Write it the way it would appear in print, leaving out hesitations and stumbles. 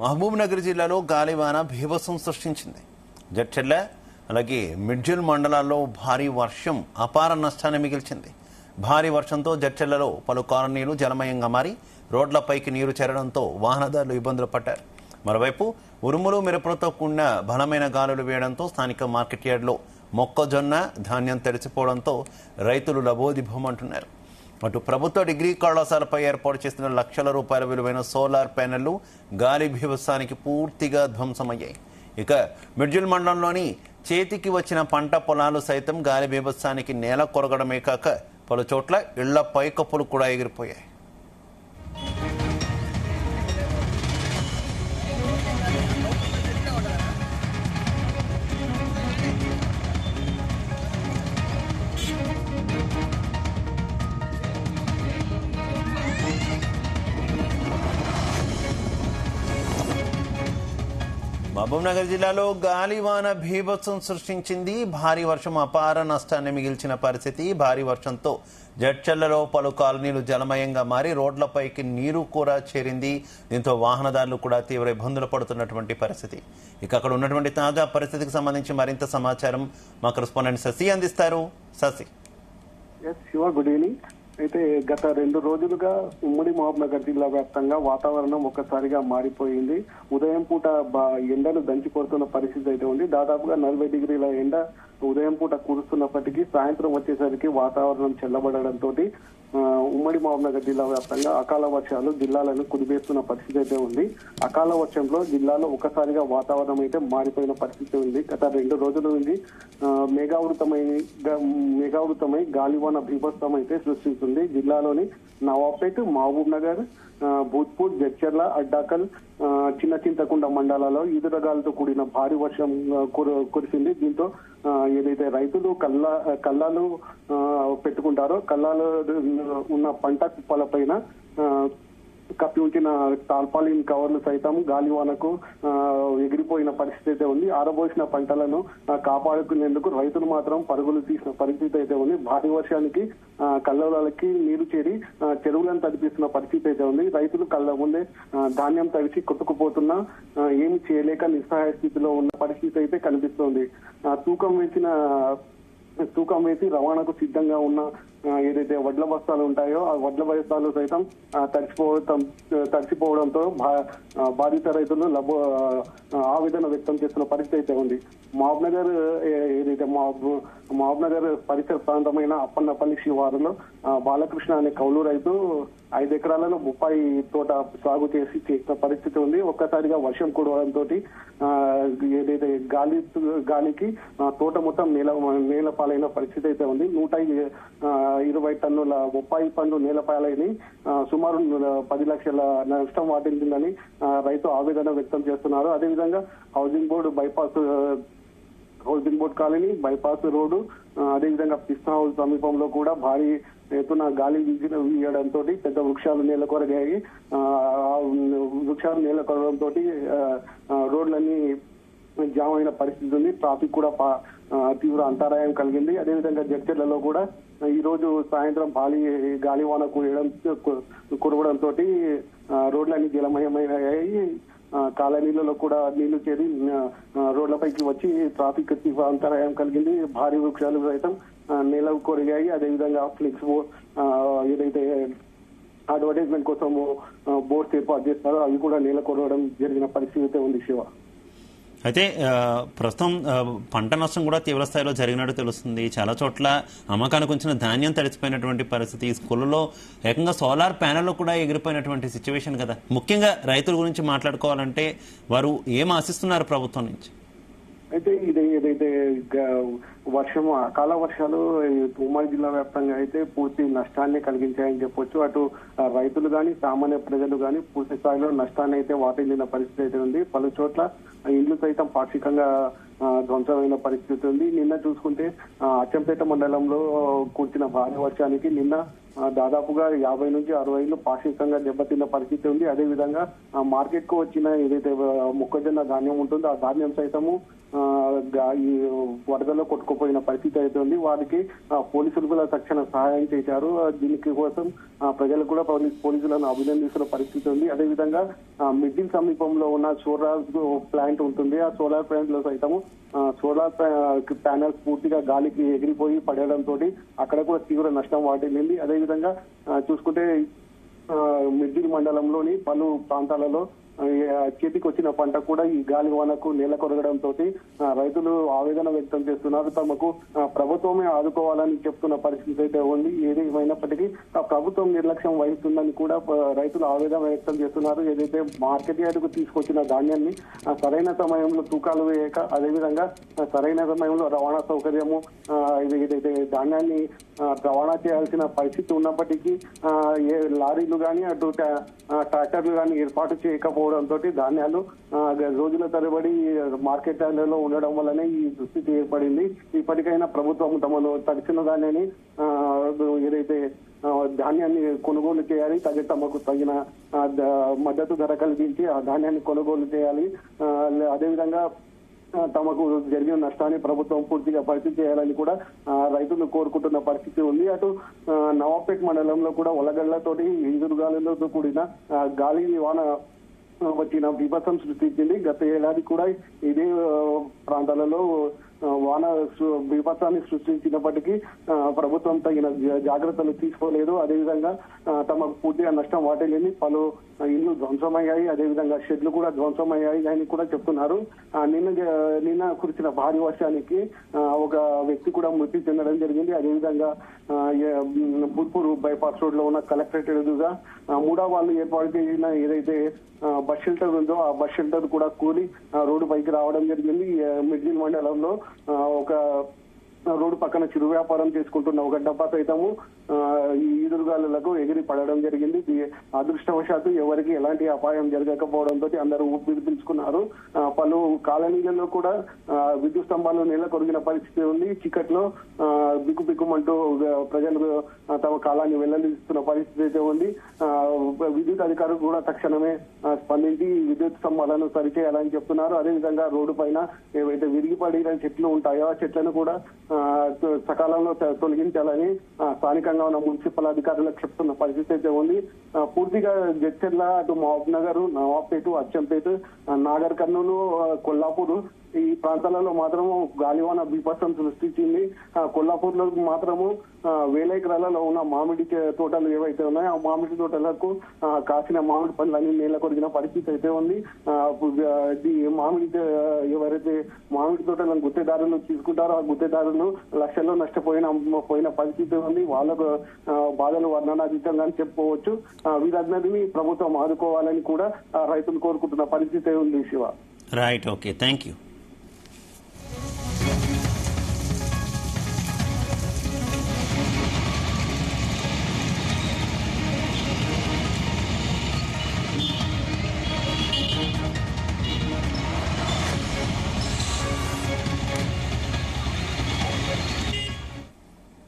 మహబూబ్ నగర్ జిల్లాలో గాలివాన బీభత్సం సృష్టించింది. జడ్చెర్ల అలాగే మిడ్జిల్ మండలాల్లో భారీ వర్షం అపార నష్టాన్ని మిగిల్చింది. భారీ వర్షంతో జడ్చెర్లలో పలు కాలనీలు జలమయంగా మారి రోడ్లపైకి నీరు చేరడంతో వాహనదారులు ఇబ్బందులు పడ్డారు. మరోవైపు ఉరుములు మెరుపులతో కూడిన బలమైన గాలులు వేయడంతో స్థానిక మార్కెట్ యార్డ్లో మొక్కజొన్న ధాన్యం తడిసిపోవడంతో రైతులు లబోదిబోమంటున్నారు. అటు ప్రభుత్వ డిగ్రీ కళాశాలపై ఏర్పాటు చేసిన లక్షల రూపాయల విలువైన సోలార్ ప్యానెళ్లు గాలి బీభత్సానికి పూర్తిగా ధ్వంసమయ్యాయి. ఇక మిడ్జిల్ మండలంలోని చేతికి వచ్చిన పంట పొలాలు సైతం గాలి బీభత్సానికి నేల కొరగడమే కాక పలు చోట్ల ఇళ్ల పైకప్పులు కూడా ఎగిరిపోయాయి. మహబూబ్ నగర్ జిల్లాలో గాలివాన బీభత్సం సృష్టించింది. భారీ వర్షం అపార నష్టాన్ని మిగిల్చిన పరిస్థితి. భారీ వర్షంతో జడ్చెర్లలో పలు కాలనీలు జలమయంగా మారి రోడ్లపైకి నీరు కూడా చేరింది. దీంతో వాహనదారులు కూడా తీవ్ర ఇబ్బందులు పడుతున్నటువంటి పరిస్థితి. ఇక అక్కడ ఉన్నటువంటి తాజా పరిస్థితికి సంబంధించి మరింత సమాచారం మా కరెస్పాండెంట్ శశి అందిస్తారు. శశి. Good evening. అయితే గత 2 రోజులుగా ఉమ్మడి మహబూబ్ నగర్ జిల్లా వ్యాప్తంగా వాతావరణం ఒక్కసారిగా మారిపోయింది. ఉదయం పూట ఎండలు దంచి కొడుతున్న పరిస్థితి అయితే ఉంది. దాదాపుగా 40 డిగ్రీల ఎండ ఉదయం పూట కురుస్తున్నప్పటికీ సాయంత్రం వచ్చేసరికి వాతావరణం చల్లబడడంతో ఉమ్మడి మహబూబ్ నగర్ జిల్లా వ్యాప్తంగా అకాల వర్షాలు జిల్లాలను కుదిపేస్తున్న పరిస్థితి అయితే ఉంది. అకాల వర్షంలో జిల్లాలో ఒకసారిగా వాతావరణం అయితే మారిపోయిన పరిస్థితి ఉంది. గత 2 రోజుల నుంచి మేఘావృతమై గాలివాన బీభత్సం అయితే సృష్టిస్తుంది. జిల్లాలోని నవాబ్పేట్, మహబూబ్ నగర్, భూత్పూర్, జడ్చెర్ల, అడ్డాకల్, చిన్న చింతకుంట మండలాల్లో ఈదురగాలతో కూడిన భారీ వర్షం కురిసింది. దీంతో ఏదైతే రైతులు కల్లాలు పెట్టుకుంటారో కల్లాలు ఉన్న పంట కుప్పలపైన కప్పి ఉంచిన టార్పాలిన్ కవర్లు సైతం గాలివానకు ఎగిరిపోయిన పరిస్థితి అయితే ఉంది. ఆరబోసిన పంటలను కాపాడుకునేందుకు రైతులు మాత్రం పరుగులు తీసిన పరిస్థితి అయితే ఉంది. భారీ వర్షానికి కళ్ళకి నీరు చేరి చెరువులను తడిపిస్తున్న పరిస్థితి అయితే ఉంది. రైతులు కళ్ళ ముందే ధాన్యం తడిచి కొట్టుకుపోతున్నా ఏమి చేయలేక నిస్సహాయ స్థితిలో ఉన్న పరిస్థితి అయితే కనిపిస్తోంది. తూకం వేసి రవాణాకు సిద్ధంగా ఉన్న ఏదైతే వడ్ల బస్తాలు ఉంటాయో ఆ వడ్ల బస్తాలు సైతం తడిసిపోవడంతో బాధిత రైతులు ఆవేదన వ్యక్తం చేస్తున్న పరిస్థితి అయితే ఉంది. మహబూబ్ నగర్ ఏదైతే మహబూబ్ నగర్ పరిసర ప్రాంతమైన అప్పన్నపల్లి శివారులో బాలకృష్ణ అనే కౌలు రైతు 5 ఎకరాలలో బొప్పాయి తోట సాగు చేసిన పరిస్థితి ఉంది. ఒక్కసారిగా వర్షం కురవడంతో ఏదైతే గాలికి తోట మొత్తం నేల పాలైన పరిస్థితి అయితే ఉంది. 120 టన్నుల బొప్పాయి పండు నేలపాలైన సుమారు 10 లక్షల నష్టం వాటిల్లిందని రైతు ఆవేదన వ్యక్తం చేస్తున్నారు. అదేవిధంగా housing board colony, bypass road, అదేవిధంగా పిస్తా హౌస్ సమీపంలో కూడా భారీ ఎత్తున గాలి వీయడంతో పెద్ద వృక్షాలు నేలకొరగాయి. వృక్షాలు నేలకొరడంతో రోడ్లన్నీ జామ్ అయిన పరిస్థితి ఉంది. ట్రాఫిక్ కూడా తీవ్ర అంతరాయం కలిగింది. అదేవిధంగా జడ్చెర్లలో కూడా ఈ రోజు సాయంత్రం గాలివాన కురవడంతో రోడ్లన్నీ జలమయమయ్యాయి. కాలనీలలో కూడా నీళ్లు చేరి రోడ్లపైకి వచ్చి ట్రాఫిక్ తీవ్ర అంతరాయం కలిగింది. భారీ వృక్షాలు సైతం నేల కొరిగాయి. అదేవిధంగా ఫ్లెక్స్ ఏదైతే అడ్వర్టైజ్మెంట్ కోసం బోర్డ్స్ ఏర్పాటు చేస్తారో అవి కూడా నేల కొరవడం జరిగిన పరిస్థితి ఉంది. శివ, అయితే ప్రస్తుతం పంట నష్టం కూడా తీవ్రస్థాయిలో జరిగినట్టు తెలుస్తుంది. చాలా చోట్ల అమ్మకానికి వచ్చిన ధాన్యం తడిసిపోయినటువంటి పరిస్థితి. స్కూళ్ళలో ఏకంగా సోలార్ ప్యానెల్లో కూడా ఎగిరిపోయినటువంటి సిచ్యువేషన్ కదా. ముఖ్యంగా రైతుల గురించి మాట్లాడుకోవాలంటే వారు ఏం ఆశిస్తున్నారు ప్రభుత్వం నుంచి? అయితే ఏదైతే అకాల వర్షాలు ఉమ్మడి జిల్లా వ్యాప్తంగా అయితే పూర్తి నష్టాన్ని కలిగించాయని చెప్పొచ్చు. అటు రైతులు కానీ సామాన్య ప్రజలు కానీ పూర్తి స్థాయిలో నష్టాన్ని అయితే వాటిల్లిన పరిస్థితి అయితే ఉంది. పలు చోట్ల ఇళ్లు సైతం పాక్షికంగా ధ్వంసమైన పరిస్థితి ఉంది. నిన్న చూసుకుంటే అచ్చంపేట మండలంలో కురిసిన భారీ వర్షానికి నిన్న దాదాపుగా 50 నుంచి 60 పాక్షికంగా దెబ్బతిన్న పరిస్థితి ఉంది. అదేవిధంగా మార్కెట్ కు వచ్చిన ఏదైతే మొక్కజొన్న ధాన్యం ఉంటుందో ఆ ధాన్యం సైతము ఈ వరదలో కొట్టుకుపోయిన పరిస్థితి అయితే ఉంది. వారికి పోలీసులు కూడా తక్షణ సహాయం చేశారు. దీనికి కోసం ప్రజలు కూడా పోలీసులను అభినందిస్తున్న పరిస్థితి ఉంది. అదేవిధంగా మిడ్డిల్ సమీపంలో ఉన్న సోలార్ ప్లాంట్ ఉంటుంది. ఆ సోలార్ ప్లాంట్ లో సైతము సోలార్ ప్యానల్స్ పూర్తిగా గాలికి ఎగిరిపోయి పడడంతో అక్కడ కూడా తీవ్ర నష్టం వాటిల్లింది. అదేవిధంగా చూసుకుంటే మిడ్డిల్ మండలంలోని పలు ప్రాంతాలలో చేతికి వచ్చిన పంట కూడా ఈ గాలి వానకు నేల కొరగడంతో రైతులు ఆవేదన వ్యక్తం చేస్తున్నారు. తమకు ప్రభుత్వమే ఆదుకోవాలని చెప్తున్న పరిస్థితి అయితే ఉంది. ఏదేమైనప్పటికీ ప్రభుత్వం నిర్లక్ష్యం వహిస్తుందని కూడా రైతులు ఆవేదన వ్యక్తం చేస్తున్నారు. ఏదైతే మార్కెట్ యార్డుకు తీసుకొచ్చిన ధాన్యాన్ని సరైన సమయంలో తూకాలు వేయక, అదేవిధంగా సరైన సమయంలో రవాణా సౌకర్యము ఏదైతే ధాన్యాన్ని రవాణా చేయాల్సిన పరిస్థితి ఉన్నప్పటికీ లారీలు కానీ అటు ట్రాక్టర్లు కానీ ఏర్పాటు చేయకపోవడంతో ధాన్యాలు రోజుల తరబడి మార్కెట్ యార్డులలో ఉండడం వల్లనే ఈ దుస్థితి ఏర్పడింది. ఇప్పటికైనా ప్రభుత్వం తమను తక్షణ ధాన్యాన్ని ఏదైతే ధాన్యాన్ని కొనుగోలు చేయాలి, తమకు తగిన మద్దతు ధర కల్పించి ఆ ధాన్యాన్ని కొనుగోలు చేయాలి. అదేవిధంగా తమకు జరిగిన నష్టాన్ని ప్రభుత్వం పూర్తిగా భర్తీ చేయాలని కూడా రైతులు కోరుకుంటున్న పరిస్థితి ఉంది. అటు నవాపేట్ మండలంలో కూడా వలగళ్లతోటి ఈదురుగాలులతో కూడిన గాలి వాన వచ్చిన బీభత్సం సృష్టించింది. గత ఏడాది కూడా ఇదే ప్రాంతాలలో వాన బీభత్సాన్ని సృష్టించినప్పటికీ ప్రభుత్వం తగిన జాగ్రత్తలు తీసుకోలేదు. అదేవిధంగా తమకు పూర్తిగా నష్టం వాటిల్లింది. పలు ఇళ్లు ధ్వంసమయ్యాయి, అదేవిధంగా షెడ్లు కూడా ధ్వంసమయ్యాయి అని కూడా చెప్తున్నారు. నిన్న కురిసిన భారీ వర్షానికి ఒక వ్యక్తి కూడా మృతి చెందడం జరిగింది. అదేవిధంగా బుల్పూర్ బైపాస్ రోడ్ లో ఉన్న కలెక్టరేట్ ఎదురుగా మూడో వాళ్ళు ఏర్పాటు చేసిన ఏదైతే బస్ షెల్టర్ ఉందో ఆ బస్ షెల్టర్ కూడా కూలి రోడ్డు పైకి రావడం జరిగింది. మిడ్జిల్ మండలంలో ఒక రోడ్డు పక్కన చిరు వ్యాపారం చేసుకుంటున్న ఒక డబ్బా సైతము ఈ ఈదురుగాలులకు ఎగిరి పడడం జరిగింది. అదృష్టవశాత్తు ఎవరికి ఎలాంటి అపాయం జరగకపోవడంతో అందరూ ఊపిరి పీల్చుకున్నారు. పలు కాలనీలలో కూడా విద్యుత్ స్తంభాలు నేల కొరిగిన పరిస్థితి ఉంది. చీకట్లో బిక్కుబిక్కుమంటూ ప్రజలు తమ కాలాన్ని వెల్లడిస్తున్న పరిస్థితి అయితే ఉంది. విద్యుత్ అధికారులు కూడా తక్షణమే స్పందించి విద్యుత్ స్తంభాలను సరిచేయాలని చెప్తున్నారు. అదేవిధంగా రోడ్డు పైన ఏవైతే విరిగిపడిన చెట్లు ఉంటాయో ఆ చెట్లను కూడా సకాలంలో తొలగించాలని స్థానికంగా ఉన్న మున్సిపల్ అధికారులకు చెప్తున్న పరిస్థితి అయితే ఉంది. పూర్తిగా జడ్చర్ల, అటు మహబూబ్ నగర్, నవాబ్పేట, అచ్చంపేట, నాగర్ కర్నూలు, కొల్లాపూర్ ఈ ప్రాంతాలలో మాత్రము గాలివాన బీభత్సం సృష్టించింది. కొల్లాపూర్ లో మాత్రము వేల ఎకరాలలో ఉన్న మామిడి తోటలు ఏవైతే ఉన్నాయో ఆ మామిడి తోటలకు కాసిన మామిడి పండ్లన్నీ నేల కొరిగిన పరిస్థితి అయితే ఉంది. ఎవరైతే మామిడి తోటలను గుత్తేదారులు తీసుకుంటారో ఆ గుత్తేదారులు లక్షల్లో నష్టపోయిన పరిస్థితి ఉంది. వాళ్ళకు బాధలు వర్ణనాతీతంగా చెప్పుకోవచ్చు. వీరందరినీ ప్రభుత్వం ఆదుకోవాలని కూడా రైతులు కోరుకుంటున్న పరిస్థితి ఉంది. Shiva, right, okay, thank you.